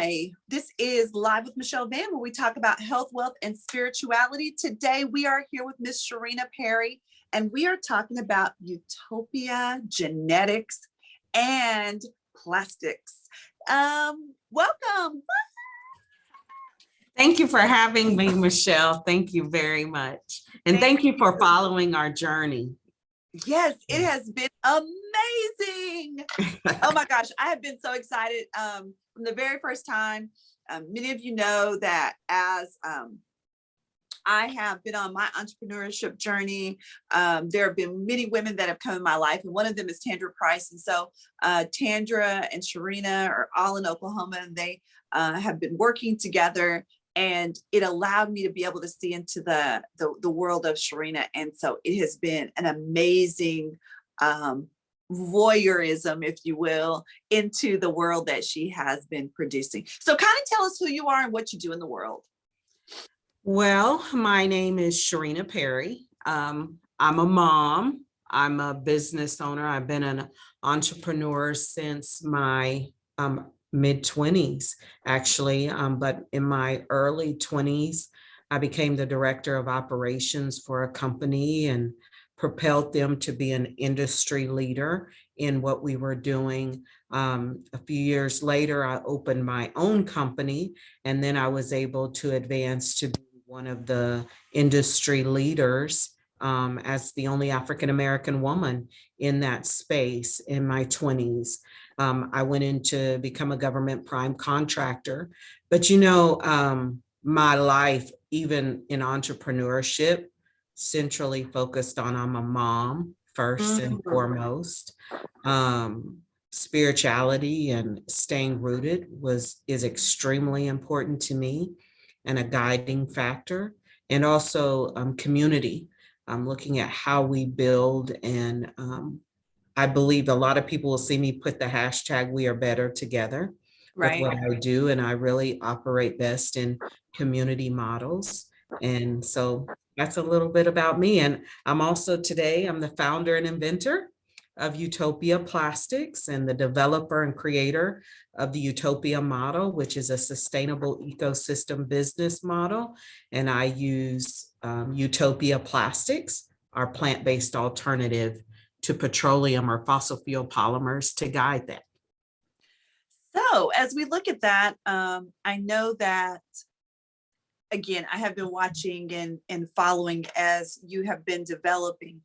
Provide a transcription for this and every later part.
Hi, this is Live with Michelle Vann, where we talk about health, wealth, and spirituality. Today, we are here with Miss Sharina Perry, and we are talking about utopia, genetics, and plastics. Welcome. Thank you for having me, Michelle. Thank you very much. And thank you for following our journey. Yes, it has been amazing. Oh my gosh, I have been so excited from the very first time. Many of you know that as I have been on my entrepreneurship journey. There have been many women that have come in my life, and one of them is Tandra Price. And so Tandra and Sharina are all in Oklahoma, and they have been working together. And it allowed me to be able to see into the world of Sharina. And so it has been an amazing voyeurism, if you will, into the world that she has been producing. So kind of tell us who you are and what you do in the world. Well, my name is Sharina Perry. I'm a mom. I'm a business owner. I've been an entrepreneur since my mid-20s, actually. But in my early 20s, I became the director of operations for a company and propelled them to be an industry leader in what we were doing. A few years later, I opened my own company, and then I was able to advance to be one of the industry leaders as the only African-American woman in that space in my 20s. I went in to become a government prime contractor. But my life, even in entrepreneurship, centrally focused on I'm a mom first and foremost. Spirituality and staying rooted is extremely important to me and a guiding factor. And also community. I'm looking at how we build, and I believe a lot of people will see me put the hashtag "We Are Better Together" with what I do, and I really operate best in community models. And so that's a little bit about me. And I'm the founder and inventor of Utopia Plastics and the developer and creator of the Utopia model, which is a sustainable ecosystem business model. And I use Utopia Plastics, our plant-based alternative to petroleum or fossil fuel polymers, to guide that. So as we look at that, I know that, again, I have been watching and following as you have been developing.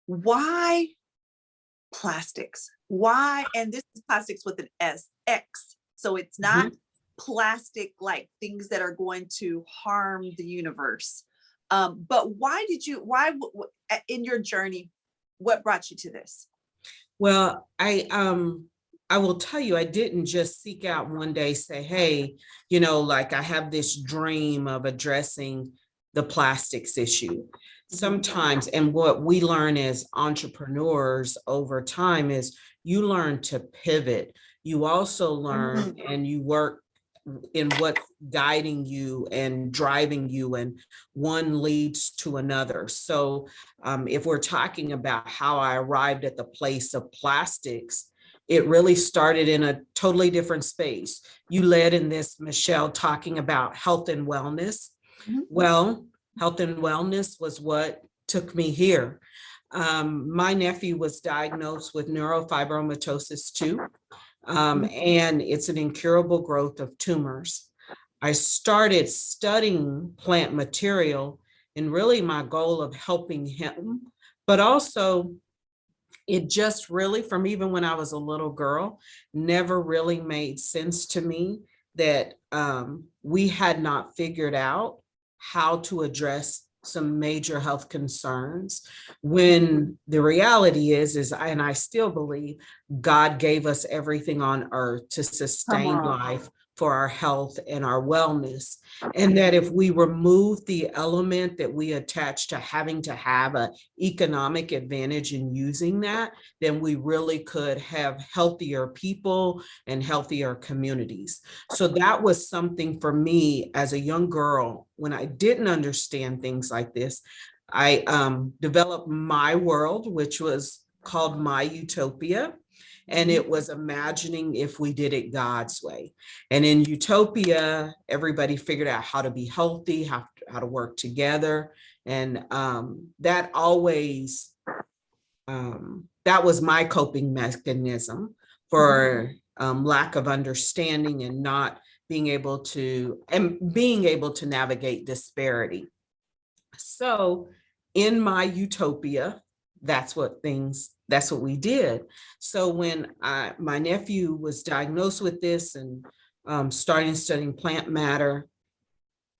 Why plastics? Why? And this is plastics with an X. So it's not plastic like things that are going to harm the universe. But why in your journey, what brought you to this? Well, I will tell you, I didn't just seek out one day, say, hey, like I have this dream of addressing the plastics issue. Sometimes, and what we learn as entrepreneurs over time is you learn to pivot. You also learn and you work in what's guiding you and driving you, and one leads to another. So if we're talking about how I arrived at the place of plastics, it really started in a totally different space. You led in this, Michelle, talking about health and wellness. Well, health and wellness was what took me here. My nephew was diagnosed with neurofibromatosis 2, and it's an incurable growth of tumors. I started studying plant material, and really my goal of helping him, but also it just really, from even when I was a little girl, never really made sense to me that we had not figured out how to address some major health concerns, when the reality is, and I still believe God gave us everything on earth to sustain life for our health and our wellness. And that if we remove the element that we attach to having to have an economic advantage in using that, then we really could have healthier people and healthier communities. So that was something for me as a young girl, when I didn't understand things like this. I developed my world, which was called My Utopia. And it was imagining if we did it God's way. And in Utopia, everybody figured out how to be healthy, how to work together. And that always, that was my coping mechanism for lack of understanding and not being able to navigate disparity. So in my utopia, that's what we did. So when my nephew was diagnosed with this and starting studying plant matter,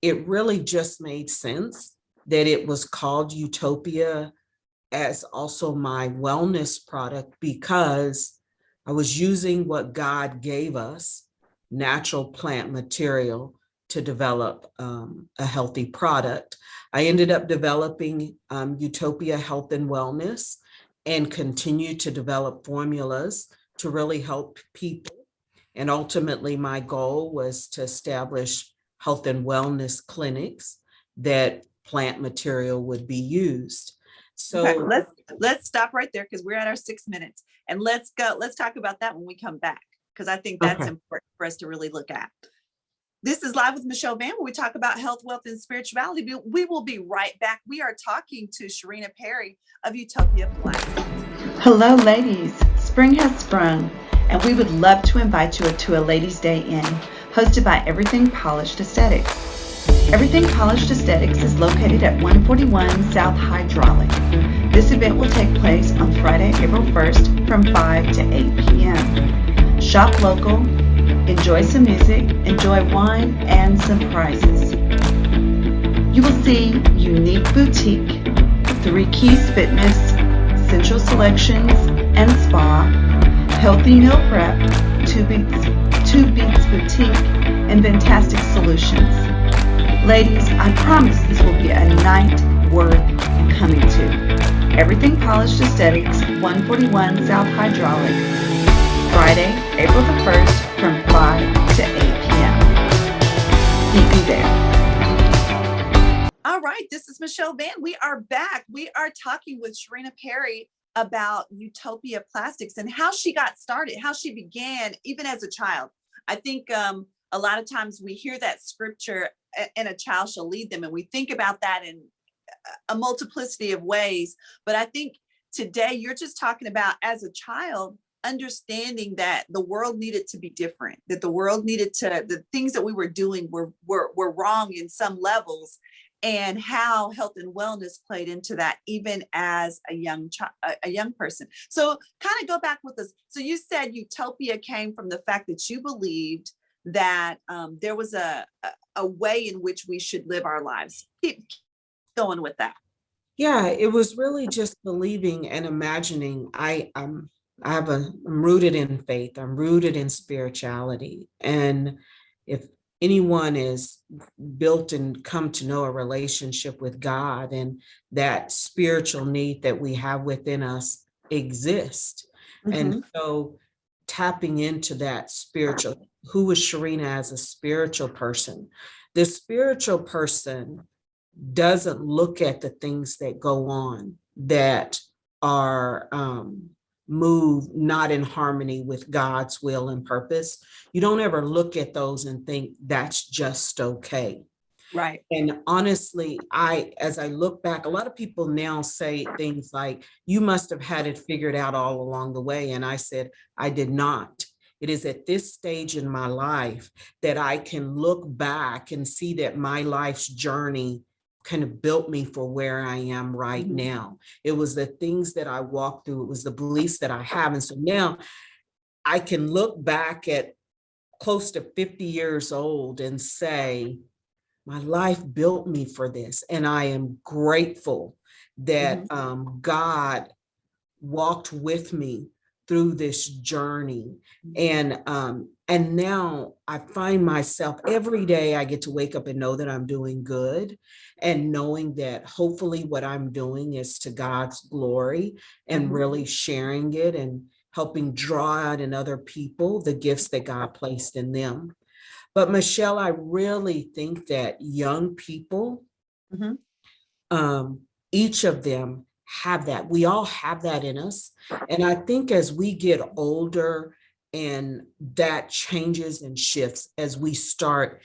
it really just made sense that it was called Utopia as also my wellness product, because I was using what God gave us, natural plant material, to develop a healthy product. I ended up developing Utopia Health and Wellness and continued to develop formulas to really help people. And ultimately, my goal was to establish health and wellness clinics that plant material would be used. So okay, let's stop right there because we're at our 6 minutes, and let's talk about that when we come back, because I think that's important for us to really look at. This is Live with Michelle Vann, where we talk about health, wealth, and spirituality. We will be right back. We are talking to Sharina Perry of Utopia Plastics. Hello, ladies. Spring has sprung, and we would love to invite you to a Ladies' Day In, hosted by Everything Polished Aesthetics. Everything Polished Aesthetics is located at 141 South Hydraulic. This event will take place on Friday, April 1st from 5 to 8 p.m. Shop local, enjoy some music, enjoy wine, and some prizes. You will see unique boutique, 3 Keys Fitness, Central Selections and Spa, Healthy Meal Prep, 2 Beats Boutique, and Fantastic Solutions. Ladies, I promise this will be a night worth coming to. Everything Polished Aesthetics, 141 South Hydraulic, Friday, April the 1st from 5 to 8 p.m. Meet me there. All right, this is Michelle Vann. We are back. We are talking with Sharina Perry about Utopia Plastics and how she got started, how she began even as a child. I think a lot of times we hear that scripture, and a child shall lead them, and we think about that in a multiplicity of ways. But I think today you're just talking about, as a child, understanding that the world needed to be different, that the world needed to, the things that we were doing were wrong in some levels, and how health and wellness played into that even as a young person. So kind of go back with us. So you said Utopia came from the fact that you believed that there was a way in which we should live our lives. Keep going with that. yeah, it was really just believing and imagining. I'm rooted in faith. I'm rooted in spirituality. And if anyone is built and come to know a relationship with God, and that spiritual need that we have within us exists. And so tapping into that spiritual, who is Sharina as a spiritual person? The spiritual person doesn't look at the things that go on that are move not in harmony with God's will and purpose. You don't ever look at those and think that's just okay. Right. And honestly, as I look back, a lot of people now say things like, you must have had it figured out all along the way. And I said, I did not. It is at this stage in my life that I can look back and see that my life's journey kind of built me for where I am right now. It was the things that I walked through. It was the beliefs that I have. And so now I can look back at close to 50 years old and say, my life built me for this. And I am grateful that God walked with me through this journey. And now I find myself every day, I get to wake up and know that I'm doing good, and knowing that hopefully what I'm doing is to God's glory, and really sharing it and helping draw out in other people the gifts that God placed in them. But Michelle, I really think that young people, each of them have that. We all have that in us. And I think as we get older and that changes and shifts, as we start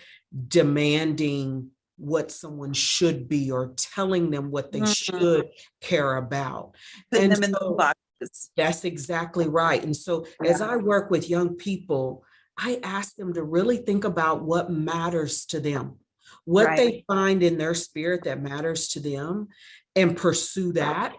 demanding what someone should be or telling them what they should care about. Putting And them in the so boxes. that's exactly right. And so as I work with young people, I ask them to really think about what matters to them, what they find in their spirit that matters to them, and pursue that.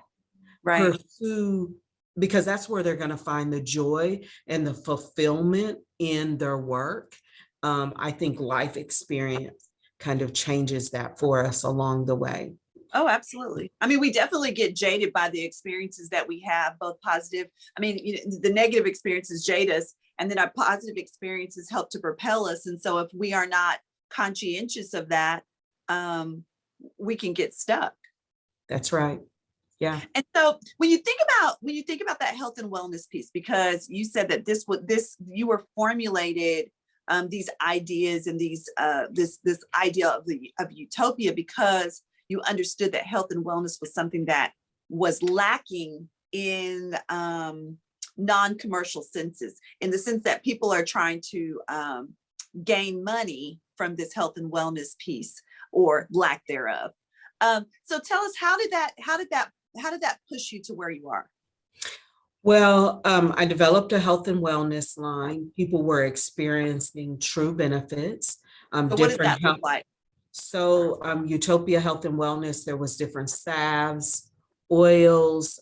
Pursue, because that's where they're going to find the joy and the fulfillment in their work. I think life experience kind of changes that for us along the way. Oh, absolutely. I mean, we definitely get jaded by the experiences that we have, both positive. I mean, the negative experiences jade us, and then our positive experiences help to propel us. And so if we are not conscientious of that, we can get stuck. That's right. Yeah. And so when you think about that health and wellness piece, because you said that you were formulated these ideas and this idea of utopia because you understood that health and wellness was something that was lacking in non-commercial senses, in the sense that people are trying to gain money from this health and wellness piece or lack thereof. So tell us, how did that push you to where you are? Well, I developed a health and wellness line. People were experiencing true benefits. So what does that look like? So Utopia Health and Wellness, there was different salves, oils.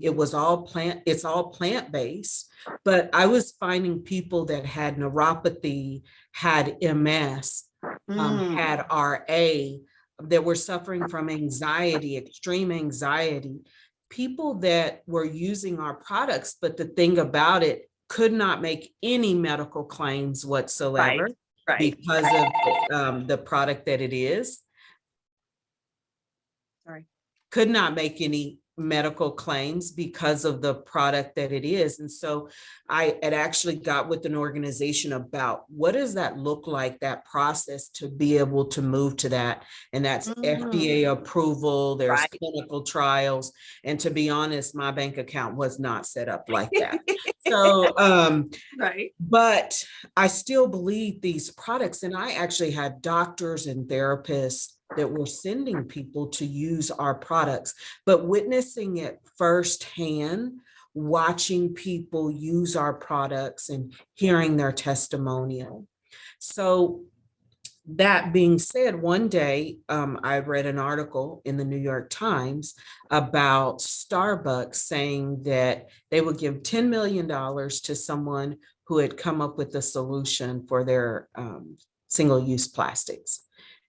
It's all plant-based, but I was finding people that had neuropathy, had MS, had RA, that were suffering from anxiety, extreme anxiety, people that were using our products, but the thing about it, could not make any medical claims whatsoever. Because of the product that it is. Could not make any medical claims because of the product that it is. And so I had actually got with an organization about what does that look like, that process to be able to move to that. And that's FDA approval, there's clinical trials. And to be honest, my bank account was not set up like that. So, but I still believe these products, and I actually had doctors and therapists that were sending people to use our products, but witnessing it firsthand, watching people use our products and hearing their testimonial. So that being said, one day I read an article in the New York Times about Starbucks saying that they would give $10 million to someone who had come up with a solution for their single-use plastics.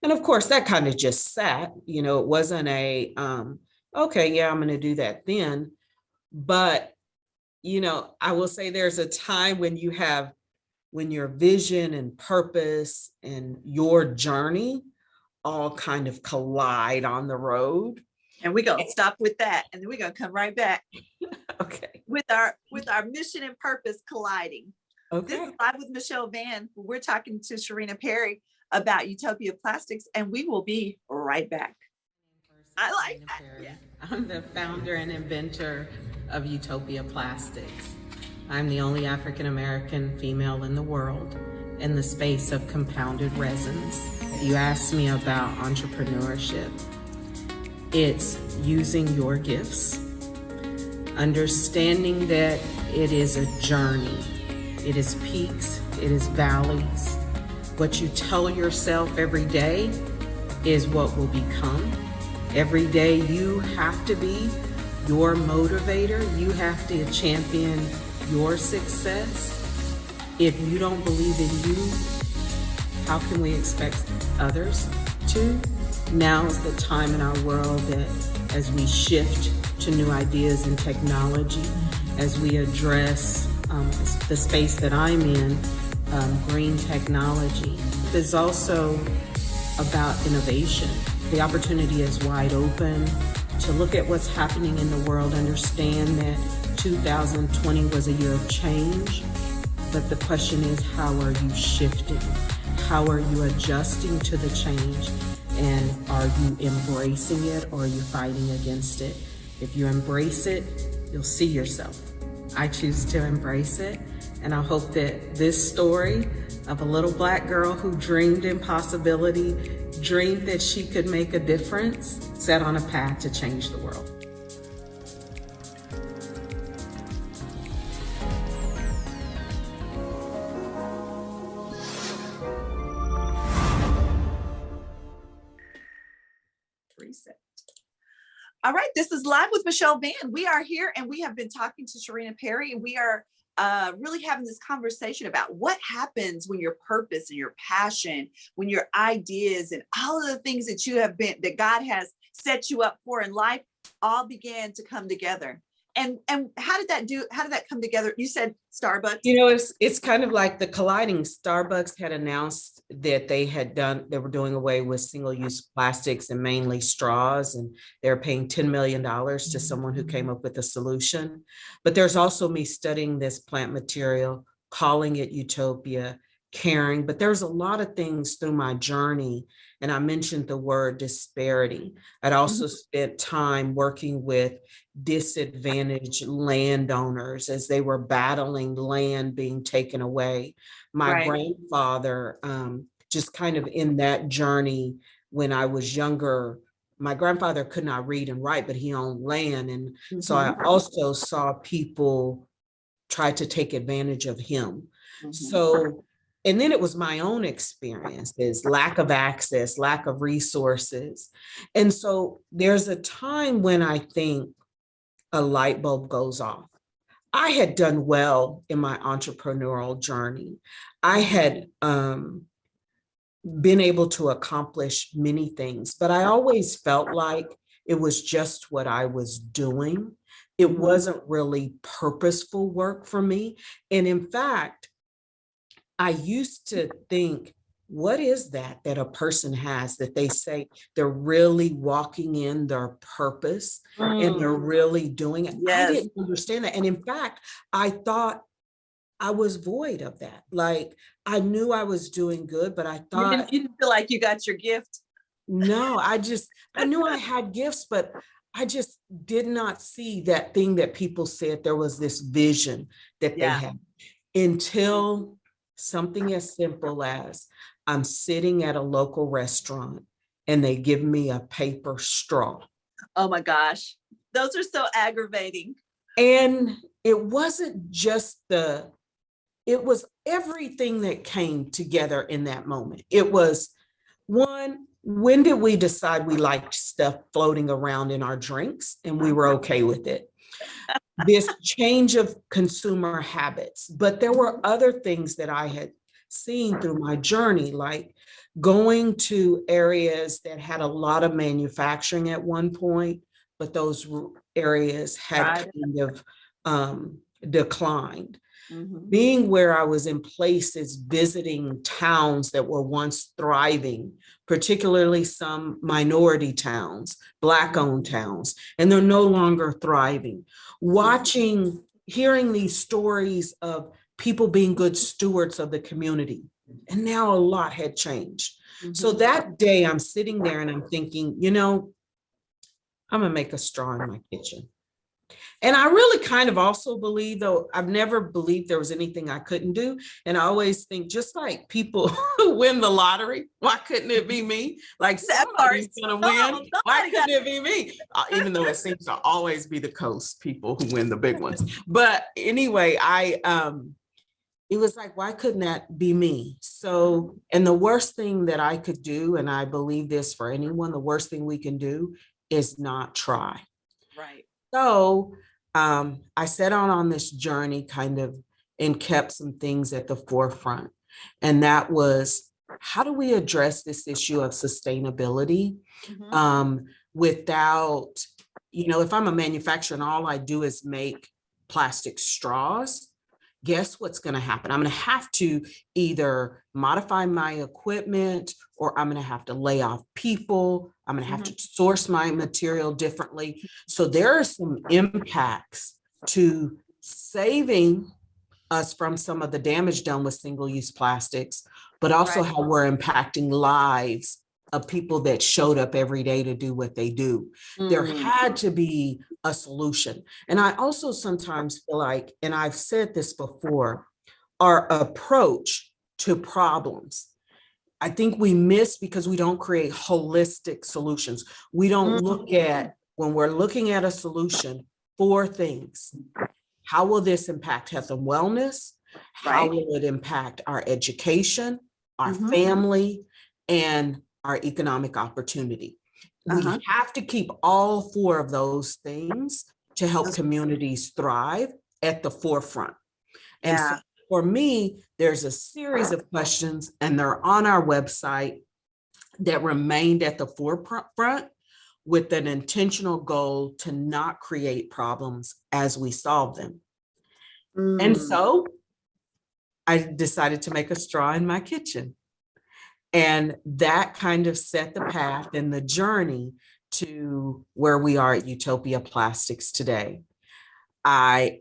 And of course, that kind of just sat, it wasn't a, okay, yeah, I'm going to do that then. But, I will say there's a time when your vision and purpose and your journey all kind of collide on the road. And we're going to stop with that. And then we're going to come right back. Okay. With our mission and purpose colliding. Okay. This is Live with Michelle Vann. We're talking to Sharina Perry about Utopia Plastics, and we will be right back. I like that. Yeah. I'm the founder and inventor of Utopia Plastics. I'm the only African-American female in the world in the space of compounded resins. You asked me about entrepreneurship. It's using your gifts, understanding that it is a journey. It is peaks, it is valleys. What you tell yourself every day is what will become. Every day you have to be your motivator. You have to champion your success. If you don't believe in you, how can we expect others to? Now is the time in our world that as we shift to new ideas and technology, as we address the space that I'm in, green technology. There's also about innovation. The opportunity is wide open to look at what's happening in the world, understand that 2020 was a year of change, but the question is, how are you shifting? How are you adjusting to the change? And are you embracing it or are you fighting against it? If you embrace it, you'll see yourself. I choose to embrace it. And I hope that this story of a little Black girl who dreamed impossibility, dreamed that she could make a difference, set on a path to change the world. Reset. All right, this is Live with Michelle Vann. We are here and we have been talking to Sharina Perry, and we are really having this conversation about what happens when your purpose and your passion, when your ideas and all of the things that you have been, that God has set you up for in life, all began to come together. And how did that come together? You said Starbucks. You know, it's kind of like the colliding. Starbucks had announced that they were doing away with single-use plastics and mainly straws, and they're paying $10 million to someone who came up with a solution. But there's also me studying this plant material, calling it utopia, caring. But there's a lot of things through my journey, and I mentioned the word disparity. I'd also spent time working with disadvantaged landowners as they were battling land being taken away. My grandfather, just kind of in that journey when I was younger, my grandfather could not read and write, but he owned land. And so I also saw people try to take advantage of him. So, and then it was my own experiences, lack of access, lack of resources. And so there's a time when I think a light bulb goes off. I had done well in my entrepreneurial journey. I had been able to accomplish many things, but I always felt like it was just what I was doing. It wasn't really purposeful work for me. And in fact, I used to think, what is that a person has that they say they're really walking in their purpose and they're really doing it? Yes. I didn't understand that. And in fact, I thought I was void of that. Like, I knew I was doing good, but I thought— You didn't feel like you got your gift? No, I knew I had gifts, but I just did not see that thing that people said there was this vision that they had, until something as simple as I'm sitting at a local restaurant and they give me a paper straw. Oh my gosh, those are so aggravating. And it wasn't just it was everything that came together in that moment. It was, one, when did we decide we liked stuff floating around in our drinks and we were okay with it? This change of consumer habits. But there were other things that I had seen through my journey, like going to areas that had a lot of manufacturing at one point, but those areas had kind of declined. Being where I was in places, visiting towns that were once thriving, particularly some minority towns, Black-owned towns, and they're no longer thriving. Hearing these stories of people being good stewards of the community, and now a lot had changed. So that day I'm sitting there and I'm thinking, I'm gonna make a straw in my kitchen. And I really kind of also believe, though, I've never believed there was anything I couldn't do. And I always think, just like people who win the lottery, why couldn't it be me? Like, somebody's gonna win. Why couldn't it be me? Even though it seems to always be the coast people who win the big ones. But anyway, it was like, why couldn't that be me? So, and the worst thing that I could do, and I believe this for anyone, the worst thing we can do is not try. Right. So I set out on this journey kind of and kept some things at the forefront. And that was, how do we address this issue of sustainability without, if I'm a manufacturer and all I do is make plastic straws, guess what's going to happen? I'm going to have to either modify my equipment, or I'm going to have to lay off people. I'm going to have to source my material differently. So there are some impacts to saving us from some of the damage done with single-use plastics, but also how we're impacting lives of people that showed up every day to do what they do. There had to be a solution. And I also sometimes feel like, and I've said this before, our approach to problems, I think we miss because we don't create holistic solutions. We don't look at, when we're looking at a solution, 4 things. How will this impact health and wellness? How will it impact our education, our family, and our economic opportunity? We have to keep all 4 of those things to help communities thrive at the forefront. And so for me, there's a series of questions, and they're on our website, that remained at the forefront with an intentional goal to not create problems as we solve them. And so I decided to make a straw in my kitchen. And that kind of set the path and the journey to where we are at Utopia Plastics today. I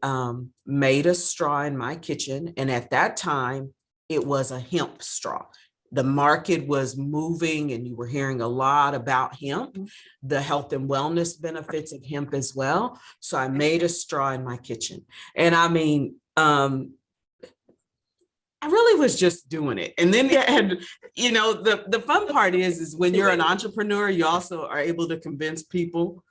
made a straw in my kitchen, and at that time, it was a hemp straw. The market was moving, and you were hearing a lot about hemp, the health and wellness benefits of hemp as well. So I made a straw in my kitchen. And I mean, I really was just doing it. And then the fun part is when you're an entrepreneur, you also are able to convince people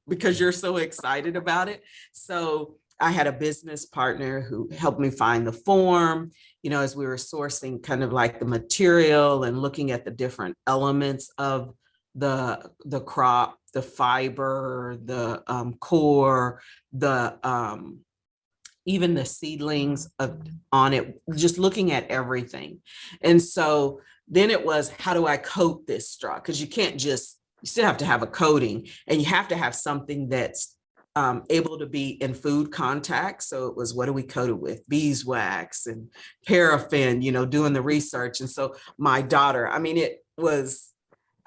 because you're so excited about it. So I had a business partner who helped me find the form, as we were sourcing kind of like the material and looking at the different elements of the crop, the fiber, the core, even the seedlings on it, just looking at everything. And so then it was, how do I coat this straw? Because you still have to have a coating, and you have to have something that's able to be in food contact. So it was, what do we coat it with? Beeswax and paraffin, doing the research. And so my daughter, I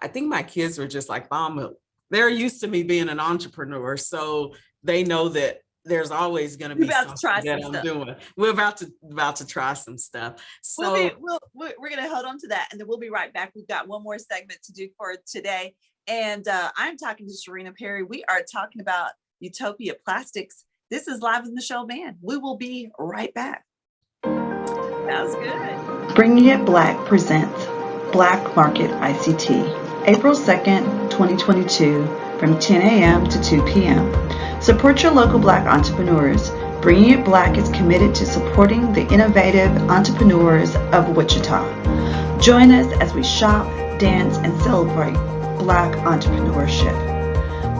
think my kids were just like, Mom, they're used to me being an entrepreneur. So they know that there's always going to be something that I'm doing. We're about to try some stuff. So we're going to hold on to that, and then we'll be right back. We've got one more segment to do for today. And I'm talking to Sharina Perry. We are talking about Utopia Plastics. This is Live with Michelle Vann. We will be right back. That was good. Bringing It Black presents Black Market ICT, April 2nd, 2022, from 10 a.m. to 2 p.m. Support your local Black entrepreneurs. Bringing It Black is committed to supporting the innovative entrepreneurs of Wichita. Join us as we shop, dance, and celebrate Black entrepreneurship.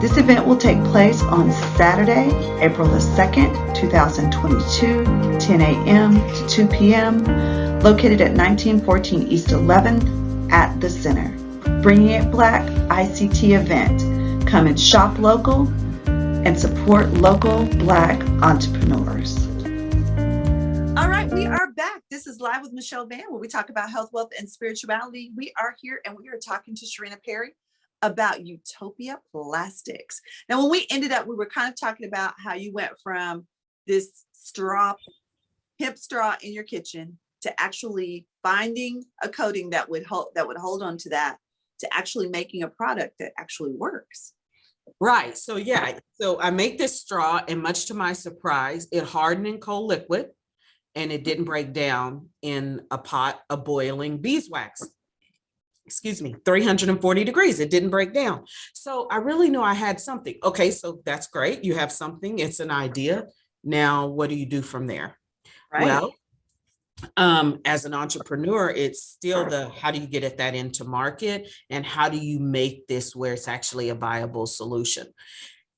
This event will take place on Saturday, April the 2nd, 2022, 10 a.m. to 2 p.m., located at 1914 East 11th at the Center. Bringing It Black ICT event. Come and shop local and support local Black entrepreneurs. All right, we are back. This is Live with Michelle Vann, where we talk about health, wealth, and spirituality. We are here, and we are talking to Sharina Perry about Utopia Plastics. Now, when we ended up, we were kind of talking about how you went from this hemp straw in your kitchen to actually finding a coating that would hold on to that, to actually making a product that actually works. Right. So so I make this straw, and much to my surprise, it hardened in cold liquid, and it didn't break down in a pot of boiling beeswax. 340 degrees. It didn't break down. So I really knew I had something. Okay, so that's great. You have something. It's an idea. Now, what do you do from there? Right. Well, as an entrepreneur, it's still how do you get that into market, and how do you make this where it's actually a viable solution?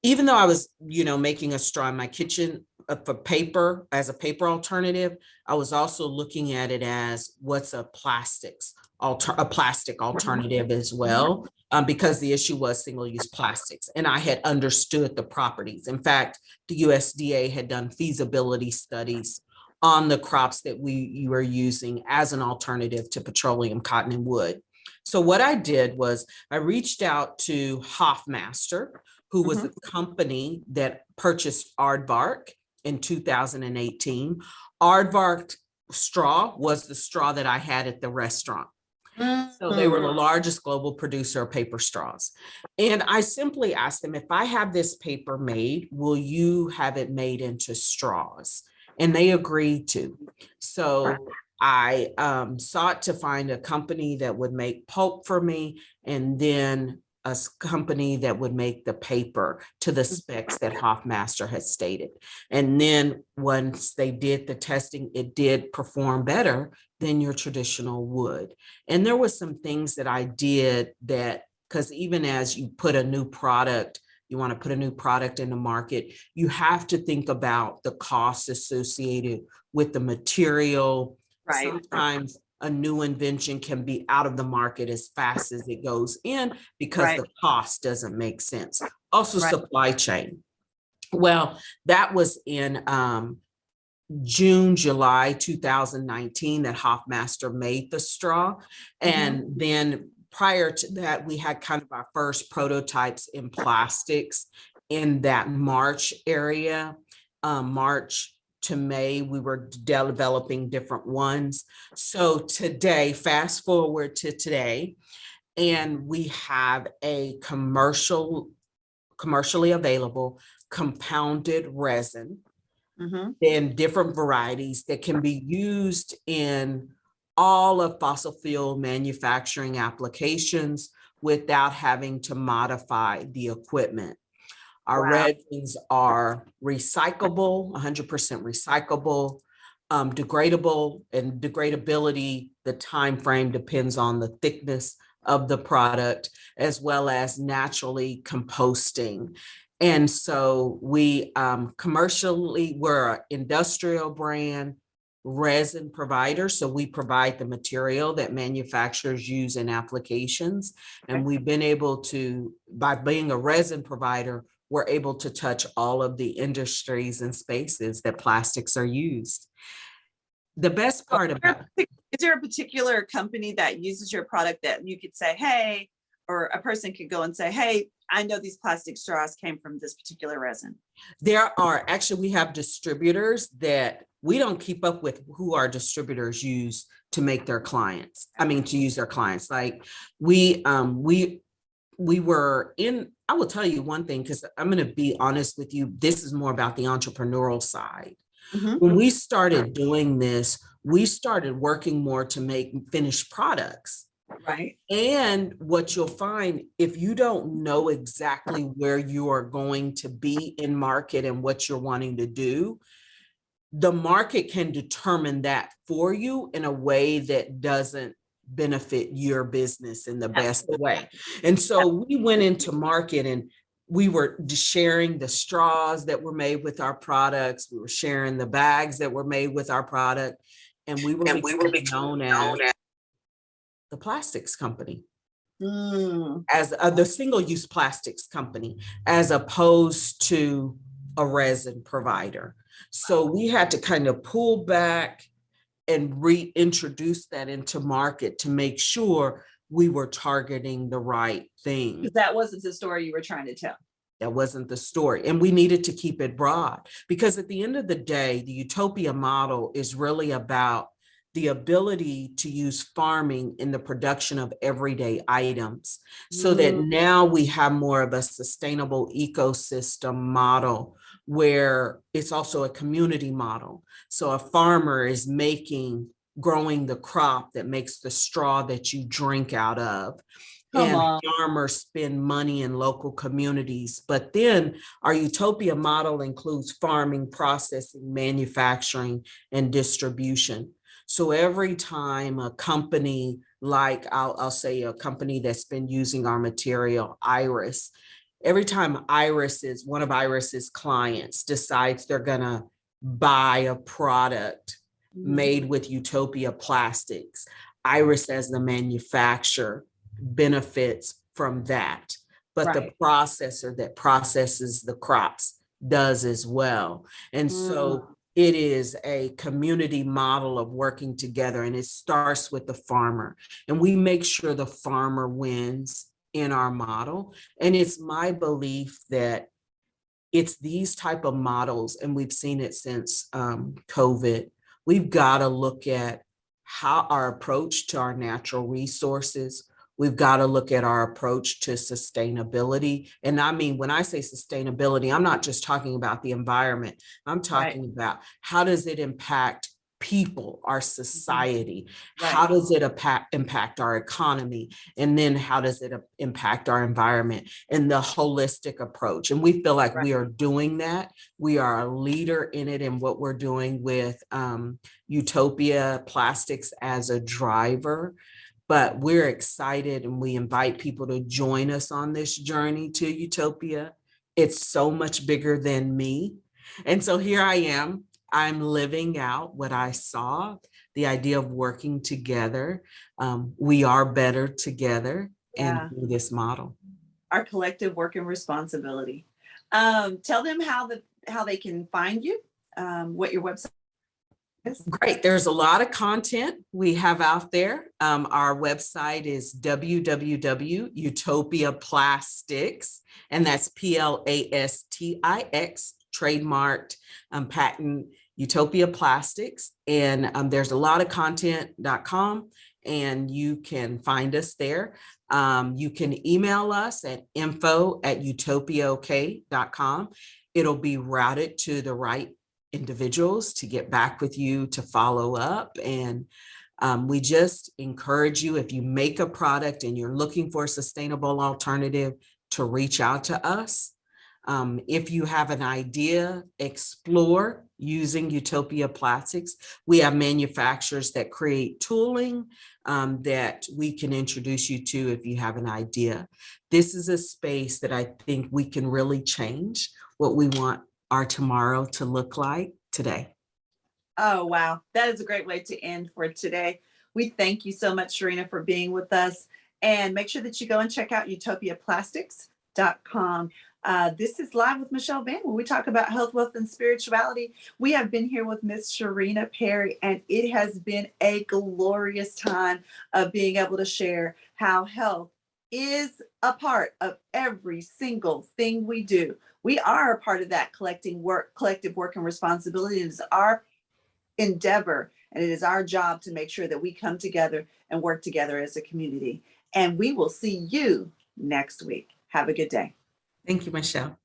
Even though I was, making a straw in my kitchen for paper, as a paper alternative, I was also looking at it as what's a plastic alternative as well, because the issue was single-use plastics, and I had understood the properties. In fact, the USDA had done feasibility studies on the crops that you were using as an alternative to petroleum, cotton, and wood. So what I did was I reached out to Hoffmaster, who was a company that purchased Aardvark in 2018. Aardvark straw was the straw that I had at the restaurant. So they were the Mhm. largest global producer of paper straws. And I simply asked them, if I have this paper made, will you have it made into straws? And they agreed to. So I sought to find a company that would make pulp for me, and then a company that would make the paper to the specs that Hoffmaster had stated. And then once they did the testing, it did perform better than your traditional wood. And there was some things that I did that, because even as you put a new product, you want to put a new product in the market, you have to think about the costs associated with the material. Right. Sometimes a new invention can be out of the market as fast as it goes in because Right. the cost doesn't make sense. Also, Right. supply chain. Well, that was in June, July 2019 that Hoffmaster made the straw. And then prior to that, we had kind of our first prototypes in plastics in that March area. March to May, we were developing different ones. So today, fast forward to today, and we have a commercially available compounded resin in different varieties that can be used in all of fossil fuel manufacturing applications without having to modify the equipment. Our Wow. resins are recyclable, 100% recyclable, degradable, and degradability, the time frame depends on the thickness of the product, as well as naturally composting. And so we commercially, we're an industrial brand resin provider. So we provide the material that manufacturers use in applications. And we've been able to, by being a resin provider, we're able to touch all of the industries and spaces that plastics are used. The best part about Is there a particular company that uses your product that you could say, hey, or a person could go and say, hey, I know these plastic straws came from this particular resin? There are actually, we have distributors that we don't keep up with who our distributors use to make their clients. I mean, to use their clients. Like we were in, I will tell you one thing, because I'm going to be honest with you, this is more about the entrepreneurial side. When we started doing this, we started working more to make finished products. Right. And what you'll find, if you don't know exactly where you are going to be in market and what you're wanting to do, the market can determine that for you in a way that doesn't benefit your business in the best way. And so we went into market and we were sharing the straws that were made with our products. We were sharing the bags that were made with our product. And we were becoming known as the plastics company, as the single-use plastics company, as opposed to a resin provider. So we had to kind of pull back and reintroduce that into market to make sure we were targeting the right thing. Because that wasn't the story you were trying to tell. That wasn't the story. And we needed to keep it broad, because at the end of the day, the Utopia model is really about the ability to use farming in the production of everyday items, so that now we have more of a sustainable ecosystem model where it's also a community model. So a farmer is growing the crop that makes the straw that you drink out of. And farmers spend money in local communities. But then our Utopia model includes farming, processing, manufacturing, and distribution. So every time a company, like I'll say a company that's been using our material, Iris, every time one of Iris's clients decides they're gonna buy a product made with Utopia plastics, Iris as the manufacturer benefits from that. But the processor that processes the crops does as well. And so it is a community model of working together, and it starts with the farmer. And we make sure the farmer wins in our model. And it's my belief that it's these type of models, and we've seen it since COVID. We've got to look at how our approach to our natural resources. We've got to look at our approach to sustainability. And I mean, when I say sustainability, I'm not just talking about the environment. I'm talking about how does it impact people, our society? How does it impact our economy? And then how does it impact our environment, and the holistic approach? And we feel like we are doing that. We are a leader in it, in what we're doing with Utopia Plastics as a driver. But we're excited, and we invite people to join us on this journey to Utopia. It's so much bigger than me. And so here I am. I'm living out what I saw, the idea of working together. We are better together, and through this model. Our collective work and responsibility. Tell them how they can find you, what your website. Great. There's a lot of content we have out there. Our website is www.utopiaplastics, and that's PLASTIX, trademarked, patent Utopia Plastics. And there's a lot of content.com, and you can find us there. You can email us at info@utopiaok.com. It'll be routed to the right individuals to get back with you, to follow up. And we just encourage you, if you make a product and you're looking for a sustainable alternative, to reach out to us. If you have an idea, explore using Utopia Plastics. We have manufacturers that create tooling that we can introduce you to if you have an idea. This is a space that I think we can really change what we want our tomorrow to look like today. Oh, wow. That is a great way to end for today. We thank you so much, Sharina, for being with us. And make sure that you go and check out utopiaplastics.com. This is Live with Michelle Vann, where we talk about health, wealth, and spirituality. We have been here with Miss Sharina Perry, and it has been a glorious time of being able to share how health is a part of every single thing we do. We are a part of that collective work and responsibility. It is our endeavor, and it is our job to make sure that we come together and work together as a community. And we will see you next week. Have a good day. Thank you, Michelle.